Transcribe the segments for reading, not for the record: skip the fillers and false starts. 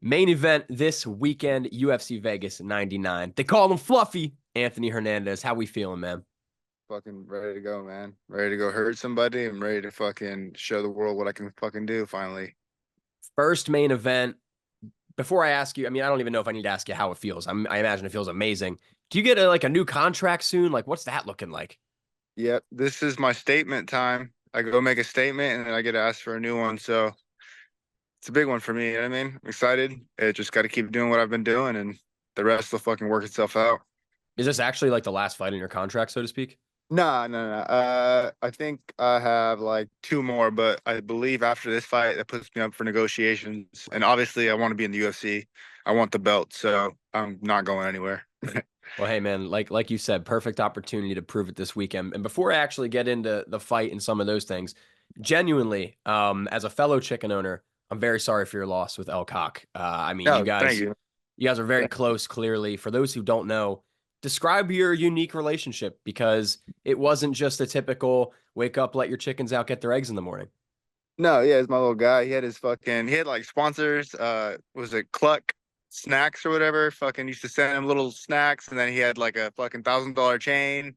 Main event this weekend, UFC Vegas 99. They call him Fluffy. Anthony Hernandez. How we feeling, man? Fucking ready to go, man. Ready to go hurt somebody. I'm ready to fucking show the world what I can fucking do finally. First main event. Before I ask you, I mean, I don't even know if I need to ask you how it feels. I imagine it feels amazing. Do you get a new contract soon? Like, what's that looking like? Yep, this is my statement time. I go make a statement and then I get asked for a new one. So it's a big one for me. You know what I mean? I'm excited. I just got to keep doing what I've been doing and the rest will fucking work itself out. Is this actually like the last fight in your contract, so to speak? Nah, no, no. I think I have like two more, but I believe after this fight, that puts me up for negotiations. And obviously, I want to be in the UFC. I want the belt, so I'm not going anywhere. Well, hey man, like you said, perfect opportunity to prove it this weekend. And before I actually get into the fight and some of those things, genuinely, as a fellow chicken owner, I'm very sorry for your loss with El Cock. I mean, you No, thank guys, you. you guys are very close, clearly. For those who don't know, describe your unique relationship because it wasn't just a typical wake up, let your chickens out, get their eggs in the morning. No, yeah, it's my little guy. He had like sponsors, was it Cluck Snacks or whatever? Fucking used to send him little snacks, and then he had like a fucking $1,000 chain.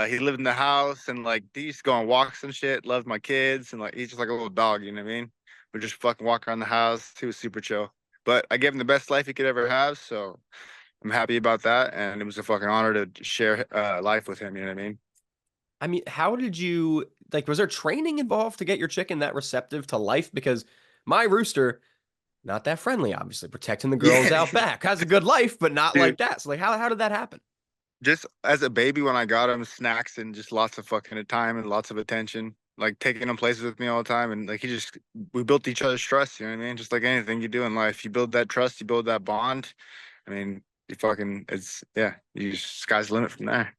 He lived in the house and like he used to go on walks and shit, loved my kids, and like he's just like a little dog, you know what I mean? We just fucking walk around the house. He was super chill. But I gave him the best life he could ever have, so I'm happy about that. And it was a fucking honor to share life with him, you know what I mean? I mean, how did you like? Was there training involved to get your chicken that receptive to life? Because my rooster, not that friendly, obviously, protecting the girls Yeah, out back, has a good life, but not dude. like that. So, like, how did that happen? Just as a baby when I got him, snacks and just lots of fucking time and lots of attention. Like taking him places with me all the time, and like we built each other's trust. You know what I mean? Just like anything you do in life, you build that trust, you build that bond. I mean, you fucking, it's yeah, you just, sky's the limit from there.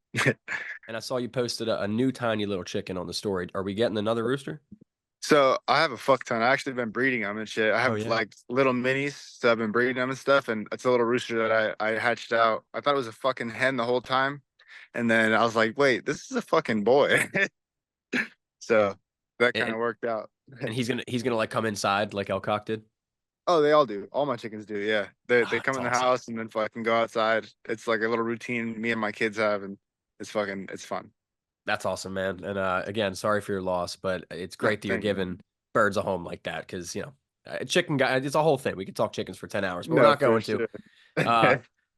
And I saw you posted a new tiny little chicken on the story. Are we getting another rooster? So I have a fuck ton. I actually been breeding them and shit. I Oh have yeah. like little minis, so I've been breeding them and stuff. And it's a little rooster that I hatched out. I thought it was a fucking hen the whole time, and then I was like, wait, this is a fucking boy. So that kind And of worked out. and he's gonna like come inside like Elcock did. Oh, they all do. All my chickens do. Yeah, they Oh, come it's in the awesome. house and then fucking go outside. It's like a little routine me and my kids have, and it's fun. That's awesome, man. And again, sorry for your loss, but it's No, great that you're thank you. giving birds a home like that because chicken guy. It's a whole thing. We could talk chickens for 10 hours, but we're No, not for going to. sure. Uh,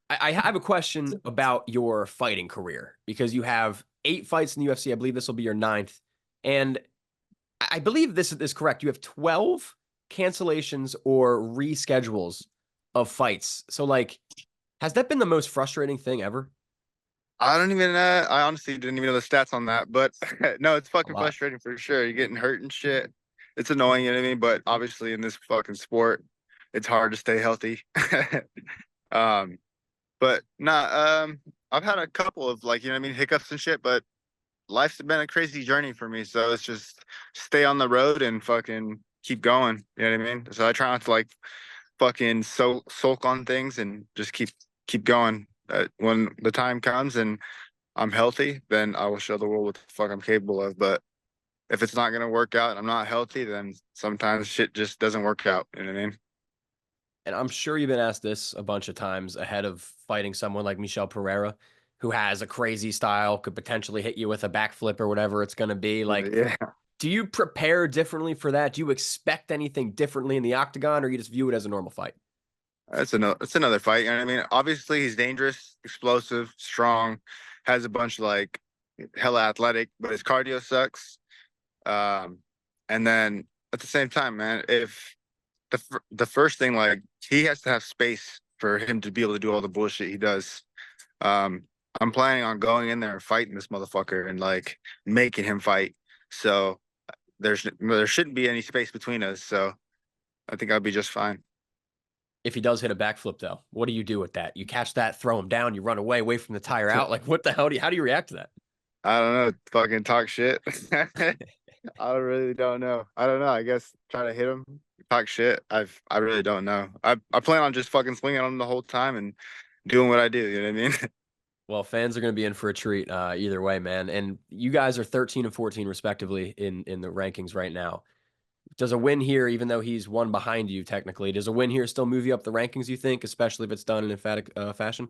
I have a question about your fighting career because you have 8 fights in the UFC. I believe this will be your ninth, and I believe this is correct. You have 12 cancellations or reschedules of fights. So, like, has that been the most frustrating thing ever? I don't even. I honestly didn't even know the stats on that, but no, it's A fucking lot. frustrating for sure. You're getting hurt and shit. It's annoying, you know what I mean? But obviously, in this fucking sport, it's hard to stay healthy. um, but nah. I've had a couple of like you know what I mean hiccups and shit, but life's been a crazy journey for me. So it's just stay on the road and fucking keep going. You know what I mean? So I try not to like fucking sulk on things and just keep going. When the time comes and I'm healthy, then I will show the world what the fuck I'm capable of. But if it's not gonna work out and I'm not healthy, then sometimes shit just doesn't work out. You know what I mean? And I'm sure you've been asked this a bunch of times ahead of fighting someone like Michel Pereira, who has a crazy style, could potentially hit you with a backflip or whatever it's going to be. Like, Yeah, do you prepare differently for that? Do you expect anything differently in the octagon, or you just view it as a normal fight? that's another fight. You know what I mean? Obviously, he's dangerous, explosive, strong, has a bunch of like hella athletic, but his cardio sucks. Um, and then at the same time, man, if the first thing like he has to have space for him to be able to do all the bullshit he does. Um, I'm planning on going in there and fighting this motherfucker and like making him fight. So there shouldn't be any space between us. So I think I'll be just fine. If he does hit a backflip, though, what do you do with that? You catch that, throw him down, you run away from the tire out. Like, what the hell how do you react to that? I don't know. Fucking talk shit. I really don't know. I don't know. I guess try to hit him, talk shit. I really don't know. I plan on just fucking swinging on him the whole time and doing what I do. You know what I mean? Well, fans are going to be in for a treat either way, man. And you guys are 13 and 14 respectively in the rankings right now. Does a win here, even though he's one behind you technically, does a win here still move you up the rankings, you think, especially if it's done in emphatic fashion?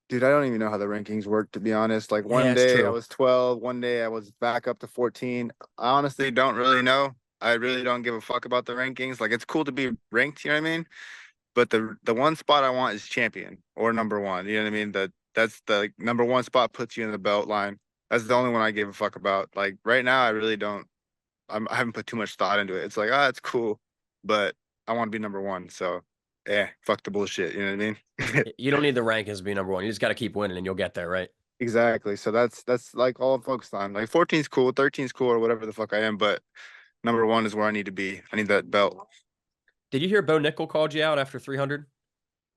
Dude, I don't even know how the rankings work, to be honest. Like Yeah, one it's day I true. was 12, one day I was back up to 14. I honestly don't really know. I really don't give a fuck about the rankings. Like it's cool to be ranked, you know what I mean? But the one spot I want is champion or number one. You know what I mean? That's the like, number one spot puts you in the belt line. That's the only one I give a fuck about. Like right now, I really don't. I haven't put too much thought into it. It's like, it's cool, but I want to be number one. So, yeah, fuck the bullshit. You know what I mean? You don't need the rankings to be number one. You just got to keep winning and you'll get there, right? Exactly. So that's like all I'm focused on. Like 14's cool, 13's cool, or whatever the fuck I am, but number one is where I need to be. I need that belt. Did you hear Bo Nickal called you out after 300?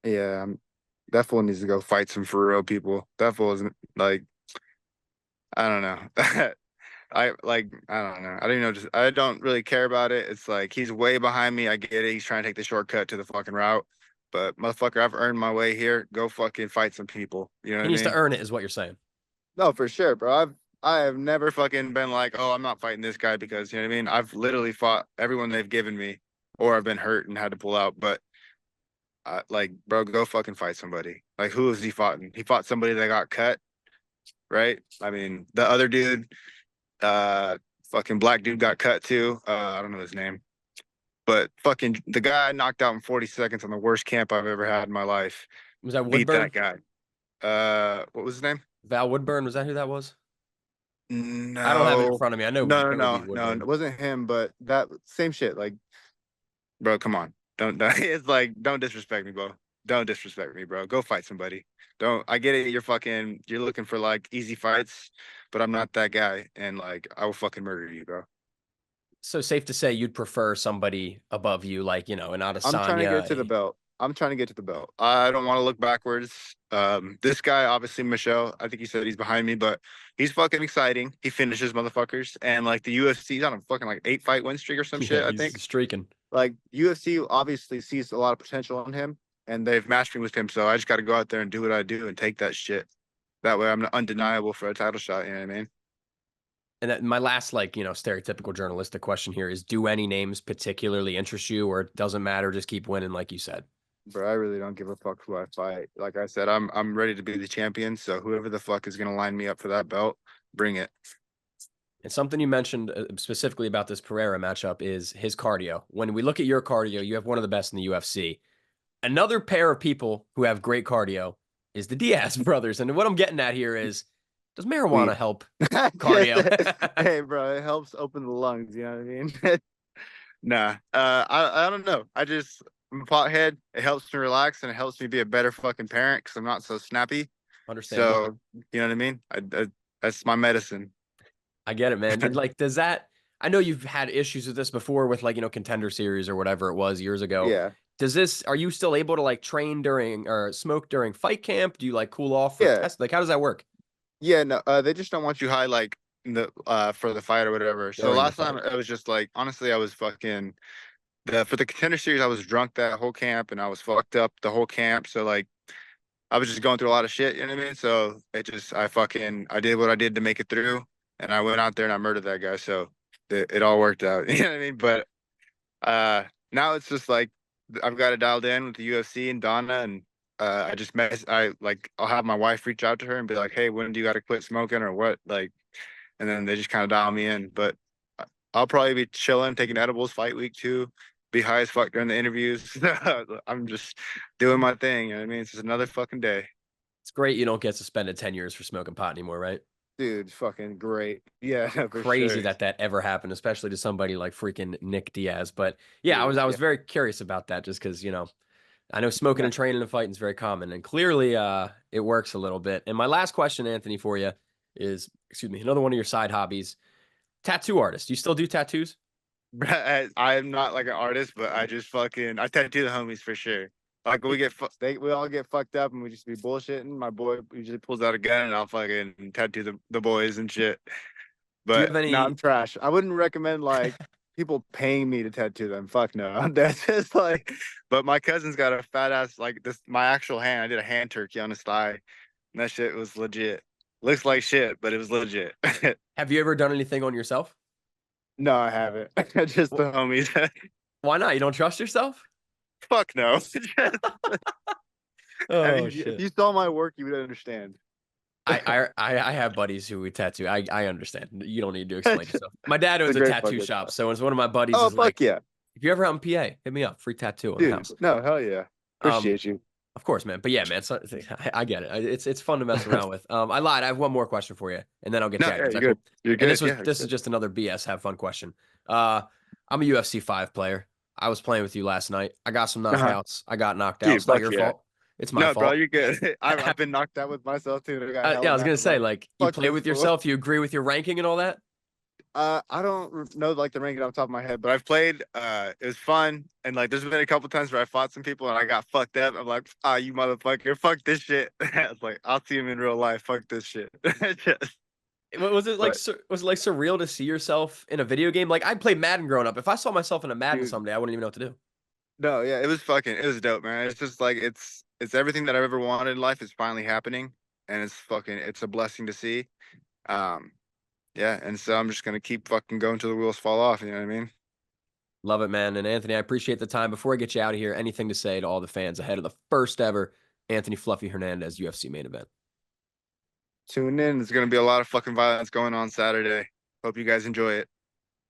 Yeah, that fool needs to go fight some for real people. That fool is like, I don't know. I don't know. I don't even know. Just I don't really care about it. It's like he's way behind me. I get it. He's trying to take the shortcut to the fucking route. But motherfucker, I've earned my way here. Go fucking fight some people. You know He what I needs to mean? earn it, is what you're saying. No, for sure, bro. I have never fucking been like, oh, I'm not fighting this guy because you know what I mean. I've literally fought everyone they've given me, or I've been hurt and had to pull out. But like, bro, go fucking fight somebody. Like, who has he fought? He fought somebody that got cut, right? I mean, the other dude, uh, fucking black dude got cut too. I don't know his name, but fucking the guy I knocked out in 40 seconds on the worst camp I've ever had in my life. Was that Beat Woodburn? that guy. What was his name? Val Woodburn? Was that who that was? I don't have it in No, front of me. I know no, no, Bo no, beat no. Woodburn. It wasn't him, but that same shit. Like, bro, come on. Don't it's like, don't disrespect me, bro. Don't disrespect me, bro. Go fight somebody. Don't, I get it. You're looking for like easy fights, but I'm not that guy. And like, I will fucking murder you, bro. So safe to say you'd prefer somebody above you, like, an I'm trying to get Adesanya. to the belt. I'm trying to get to the belt. I don't want to look backwards. This guy, obviously Michel, I think he said he's behind me, but he's fucking exciting. He finishes motherfuckers. And like the UFC's on a fucking like 8-fight win streak or some Yeah, shit, I he's think. streaking. Like UFC obviously sees a lot of potential in him and they've matched me with him. So I just got to go out there and do what I do and take that shit. That way I'm undeniable for a title shot. You know what I mean? And that, my last, like, stereotypical journalistic question here is, do any names particularly interest you, or it doesn't matter, just keep winning, like you said? But I really don't give a fuck who I fight. Like I said, I'm ready to be the champion. So whoever the fuck is gonna line me up for that belt, bring it. And something you mentioned specifically about this Pereira matchup is his cardio. When we look at your cardio, you have one of the best in the UFC. Another pair of people who have great cardio is the Diaz brothers. And what I'm getting at here is, does marijuana Weed. help Yes. cardio? Hey, bro, it helps open the lungs. You know what I mean? Nah. I don't know. I'm a pothead. It helps me relax and it helps me be a better fucking parent because I'm not so snappy. Understandable. So you know what I mean? That's my medicine. I get it, man. And like, does that, I know you've had issues with this before with like, Contender Series or whatever it was years ago. Yeah. Are you still able to like train during or smoke during fight camp? Do you like cool off for Yeah. tests? Like, how does that work Yeah. No. They just don't want you high like the for the fight or whatever. So during the last time fight? it was just like honestly, I was fucking for the contender series. I was drunk that whole camp and I was fucked up the whole camp. So like I was just going through a lot of shit. You know what I mean? So I did what I did to make it through, and I went out there and I murdered that guy. So it all worked out. You know what I mean? But now it's just like I've got it dialed in with the UFC and Donna, and I'll have my wife reach out to her and be like, hey, when do you got to quit smoking or what? Like, and then they just kind of dial me in. But I'll probably be chilling, taking edibles fight week 2, be high as fuck during the interviews. I'm just doing my thing. You know what I mean? It's just another fucking day. It's great you don't get suspended 10 years for smoking pot anymore, right? Dude, fucking great. Yeah, for Crazy sure. that ever happened, especially to somebody like freaking Nick Diaz. But yeah, I was Dude, I was yeah. very curious about that just because, I know smoking No, and training and fighting is very common, and clearly it works a little bit. And my last question, Anthony, for you is, excuse me, another one of your side hobbies, tattoo artist. You still do tattoos? I'm not like an artist, but I tattoo the homies for sure. Like we all get fucked up and we just be bullshitting. My boy usually pulls out a gun and I'll fucking tattoo the boys and shit. Do you But have no, I'm any? trash. I wouldn't recommend like people paying me to tattoo them. Fuck no. That's just like, but my cousin's got a fat ass like this. My actual hand. I did a hand turkey on his thigh, and that shit was legit. Looks like shit, but it was legit. Have you ever done anything on yourself? No, I haven't. Just Wh- the homies. Why not? You don't trust yourself? Fuck no. Oh If shit. you saw my work, you would understand. I have buddies who we tattoo. I understand. You don't need to explain It's yourself. My dad a owns a great tattoo fucking shop, spot. so it's one of my buddies Oh is like, fuck yeah, if you're ever out in PA, hit me up. Free tattoo on the dude. house. No, hell yeah. Um, Appreciate you. of course, man. But yeah, man. So, I get it. It's fun to mess around with. I lied. I have one more question for you, and then I'll get No, you out of yeah, here. Is you're that good. cool? You're And good. Yeah, this is just another BS have fun question. Uh, I'm a UFC 5 player. I was playing with you last night. I got some uh-huh. knockouts. I got knocked out. Dude, It's not fuck your yeah. fault. It's my No, bro, fault. you're good. I've been knocked out with myself too. And I got Yeah, hella I was mad. gonna I'm say, like, like, you fuck play this with fool. yourself. You agree with your ranking and all that. I don't know like the ranking off the top of my head, but I've played. It was fun, and like there's been a couple times where I fought some people and I got fucked up. I'm like, ah, you motherfucker, fuck this shit. I was like, I'll see him in real life. Fuck this shit. Just, Was it like but was it like surreal to see yourself in a video game? Like I played Madden growing up. If I saw myself in a Madden dude, someday, I wouldn't even know what to do. no, yeah, it was dope, man. It's just like it's everything that I've ever wanted in life is finally happening, and it's a blessing to see. Um, yeah, and so I'm just gonna keep fucking going till the wheels fall off. You know what I mean? Love it, man. And Anthony, I appreciate the time. Before I get you out of here, anything to say to all the fans ahead of the first ever Anthony Fluffy Hernandez UFC main event? Tune in. There's gonna be a lot of fucking violence going on Saturday. Hope you guys enjoy it.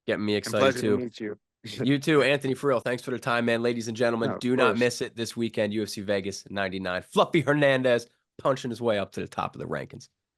Getting me And excited pleasure to too. meet you. You too, Anthony, for real. Thanks for the time, man. Ladies and gentlemen, No, of do not course. miss it this weekend. UFC Vegas 99. Fluffy Hernandez punching his way up to the top of the rankings.